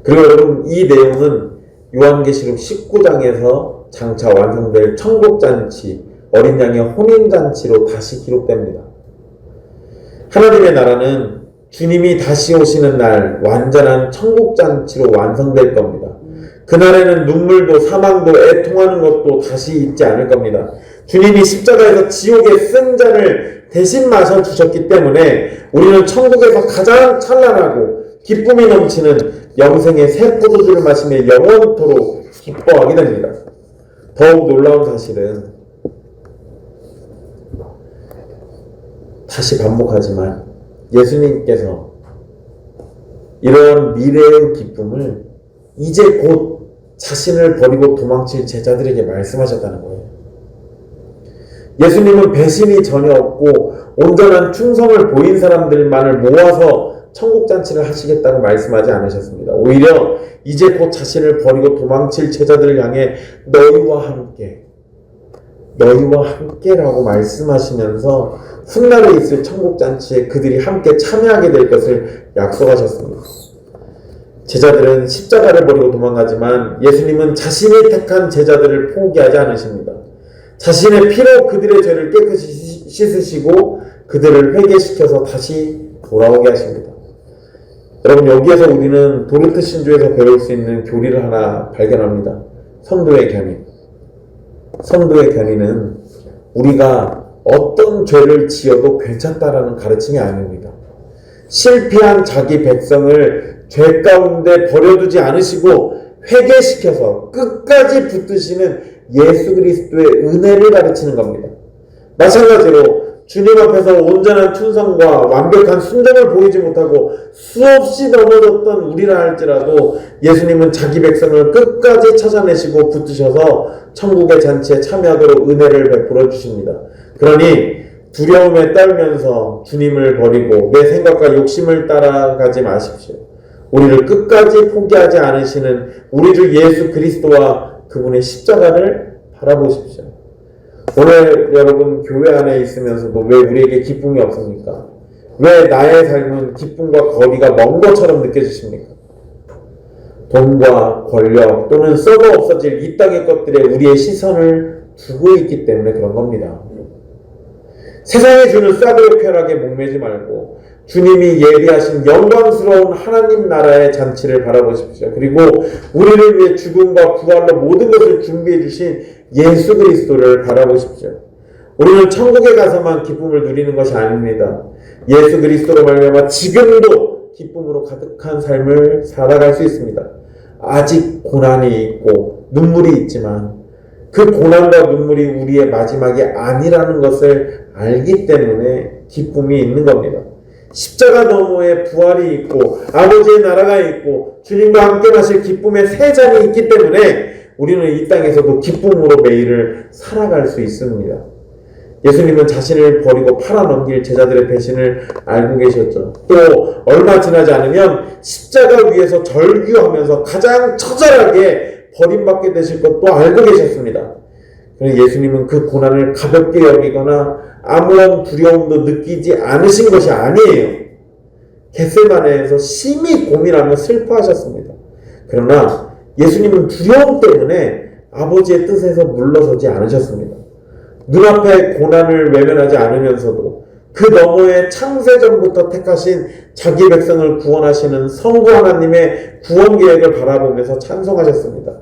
그리고 여러분 이 내용은 요한계시록 19장에서 장차 완성될 천국잔치, 어린 양의 혼인잔치로 다시 기록됩니다. 하나님의 나라는 주님이 다시 오시는 날 완전한 천국잔치로 완성될 겁니다. 그날에는 눈물도 사망도 애통하는 것도 다시 있지 않을 겁니다. 주님이 십자가에서 지옥의 쓴 잔을 대신 마셔주셨기 때문에 우리는 천국에서 가장 찬란하고 기쁨이 넘치는 영생의 새 포도주를 마시며 영원토록 기뻐하게 됩니다. 더욱 놀라운 사실은 다시 반복하지만 예수님께서 이런 미래의 기쁨을 이제 곧 자신을 버리고 도망칠 제자들에게 말씀하셨다는 거예요. 예수님은 배신이 전혀 없고 온전한 충성을 보인 사람들만을 모아서 천국잔치를 하시겠다고 말씀하지 않으셨습니다. 오히려 이제 곧 자신을 버리고 도망칠 제자들을 향해 너희와 함께라고 말씀하시면서 훗날에 있을 천국잔치에 그들이 함께 참여하게 될 것을 약속하셨습니다. 제자들은 십자가를 버리고 도망가지만 예수님은 자신이 택한 제자들을 포기하지 않으십니다. 자신의 피로 그들의 죄를 깨끗이 씻으시고 그들을 회개시켜서 다시 돌아오게 하십니다. 여러분 여기에서 우리는 도르트 신조에서 배울 수 있는 교리를 하나 발견합니다. 선도의 견인. 선도의 견인은 우리가 어떤 죄를 지어도 괜찮다라는 가르침이 아닙니다. 실패한 자기 백성을 죄 가운데 버려두지 않으시고 회개시켜서 끝까지 붙드시는 예수 그리스도의 은혜를 가르치는 겁니다. 마찬가지로 주님 앞에서 온전한 충성과 완벽한 순종을 보이지 못하고 수없이 넘어졌던 우리라 할지라도 예수님은 자기 백성을 끝까지 찾아내시고 붙드셔서 천국의 잔치에 참여하도록 은혜를 베풀어 주십니다. 그러니 두려움에 떨면서 주님을 버리고 내 생각과 욕심을 따라가지 마십시오. 우리를 끝까지 포기하지 않으시는 우리 주 예수 그리스도와 그분의 십자가를 바라보십시오. 오늘 여러분 교회 안에 있으면서도 왜 우리에게 기쁨이 없습니까? 왜 나의 삶은 기쁨과 거리가 먼 것처럼 느껴지십니까? 돈과 권력 또는 썩어 없어질 이 땅의 것들에 우리의 시선을 두고 있기 때문에 그런 겁니다. 세상이 주는 싸구려 쾌락에 목매지 말고 주님이 예비하신 영광스러운 하나님 나라의 잔치를 바라보십시오. 그리고 우리를 위해 죽음과 부활로 모든 것을 준비해 주신 예수 그리스도를 바라보십시오. 우리는 천국에 가서만 기쁨을 누리는 것이 아닙니다. 예수 그리스도로 말미암아 지금도 기쁨으로 가득한 삶을 살아갈 수 있습니다. 아직 고난이 있고 눈물이 있지만 그 고난과 눈물이 우리의 마지막이 아니라는 것을 알기 때문에 기쁨이 있는 겁니다. 십자가 너머에 부활이 있고 아버지의 나라가 있고 주님과 함께 마실 기쁨의 새 잔이 있기 때문에 우리는 이 땅에서도 기쁨으로 매일을 살아갈 수 있습니다. 예수님은 자신을 버리고 팔아넘길 제자들의 배신을 알고 계셨죠. 또 얼마 지나지 않으면 십자가 위에서 절규하면서 가장 처절하게 버림받게 되실 것도 알고 계셨습니다. 예수님은 그 고난을 가볍게 여기거나 아무런 두려움도 느끼지 않으신 것이 아니에요. 겟세마네에서 심히 고민하며 슬퍼하셨습니다. 그러나 예수님은 두려움 때문에 아버지의 뜻에서 물러서지 않으셨습니다. 눈앞에 고난을 외면하지 않으면서도 그 너머에 창세전부터 택하신 자기 백성을 구원하시는 성부 하나님의 구원 계획을 바라보면서 찬송하셨습니다.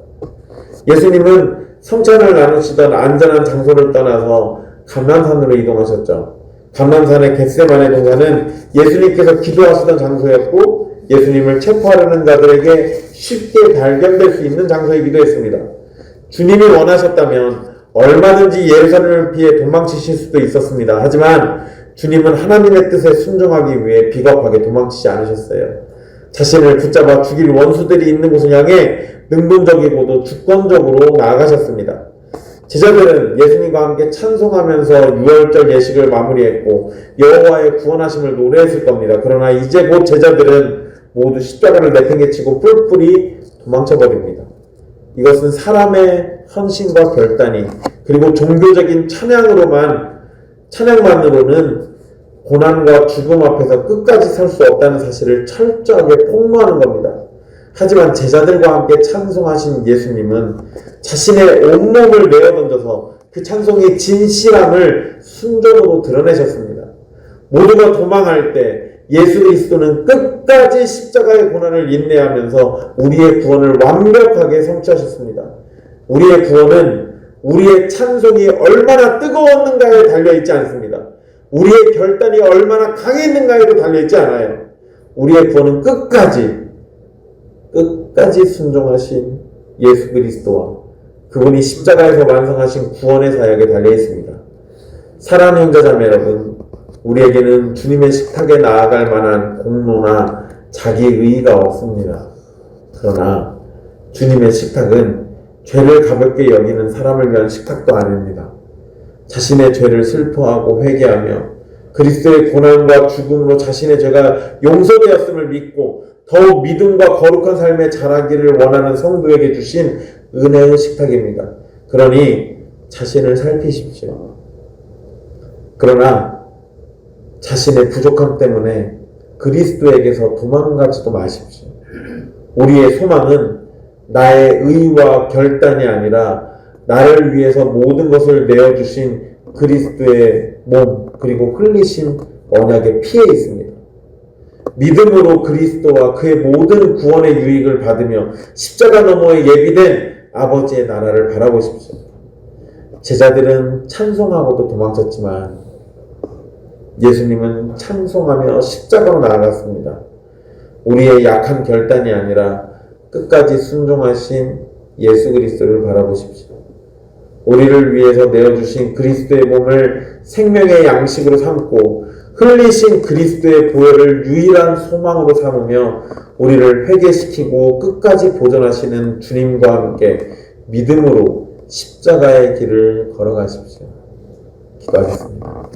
예수님은 성찬을 나누시던 안전한 장소를 떠나서 감람산으로 이동하셨죠. 감람산의 겟세마네 동산은 예수님께서 기도하시던 장소였고 예수님을 체포하려는 자들에게 쉽게 발견될 수 있는 장소이기도 했습니다. 주님이 원하셨다면 얼마든지 예루살렘을 피해 도망치실 수도 있었습니다. 하지만 주님은 하나님의 뜻에 순종하기 위해 비겁하게 도망치지 않으셨어요. 자신을 붙잡아 죽일 원수들이 있는 곳을 향해 능동적이고도 주권적으로 나아가셨습니다. 제자들은 예수님과 함께 찬송하면서 유월절 예식을 마무리했고 여호와의 구원하심을 노래했을 겁니다. 그러나 이제 곧 제자들은 모두 십자가를 내팽개치고 뿔뿔이 도망쳐버립니다. 이것은 사람의 헌신과 결단이 그리고 종교적인 찬양만으로는 고난과 죽음 앞에서 끝까지 설 수 없다는 사실을 철저하게 폭로하는 겁니다. 하지만 제자들과 함께 찬송하신 예수님은 자신의 온몸을 내어던져서 그 찬송의 진실함을 순종으로 드러내셨습니다. 모두가 도망할 때 예수 그리스도는 끝까지 십자가의 고난을 인내하면서 우리의 구원을 완벽하게 성취하셨습니다. 우리의 구원은 우리의 찬송이 얼마나 뜨거웠는가에 달려있지 않습니다. 우리의 결단이 얼마나 강했는가에도 달려있지 않아요. 우리의 구원은 끝까지 순종하신 예수 그리스도와 그분이 십자가에서 완성하신 구원의 사역에 달려있습니다. 사랑하는 형제자매 여러분, 우리에게는 주님의 식탁에 나아갈 만한 공로나 자기의의가 없습니다. 그러나 주님의 식탁은 죄를 가볍게 여기는 사람을 위한 식탁도 아닙니다. 자신의 죄를 슬퍼하고 회개하며 그리스도의 고난과 죽음으로 자신의 죄가 용서되었음을 믿고 더욱 믿음과 거룩한 삶에 자라기를 원하는 성도에게 주신 은혜의 식탁입니다. 그러니 자신을 살피십시오. 그러나 자신의 부족함 때문에 그리스도에게서 도망가지도 마십시오. 우리의 소망은 나의 의와 결단이 아니라 나를 위해서 모든 것을 내어주신 그리스도의 몸 그리고 흘리신 언약의 피에 있습니다. 믿음으로 그리스도와 그의 모든 구원의 유익을 받으며 십자가 너머에 예비된 아버지의 나라를 바라보십시오. 제자들은 찬송하고도 도망쳤지만 예수님은 찬송하며 십자가로 나아갔습니다. 우리의 약한 결단이 아니라 끝까지 순종하신 예수 그리스도를 바라보십시오. 우리를 위해서 내어주신 그리스도의 몸을 생명의 양식으로 삼고 흘리신 그리스도의 보혈을 유일한 소망으로 삼으며 우리를 회개시키고 끝까지 보존하시는 주님과 함께 믿음으로 십자가의 길을 걸어가십시오. 기도하겠습니다.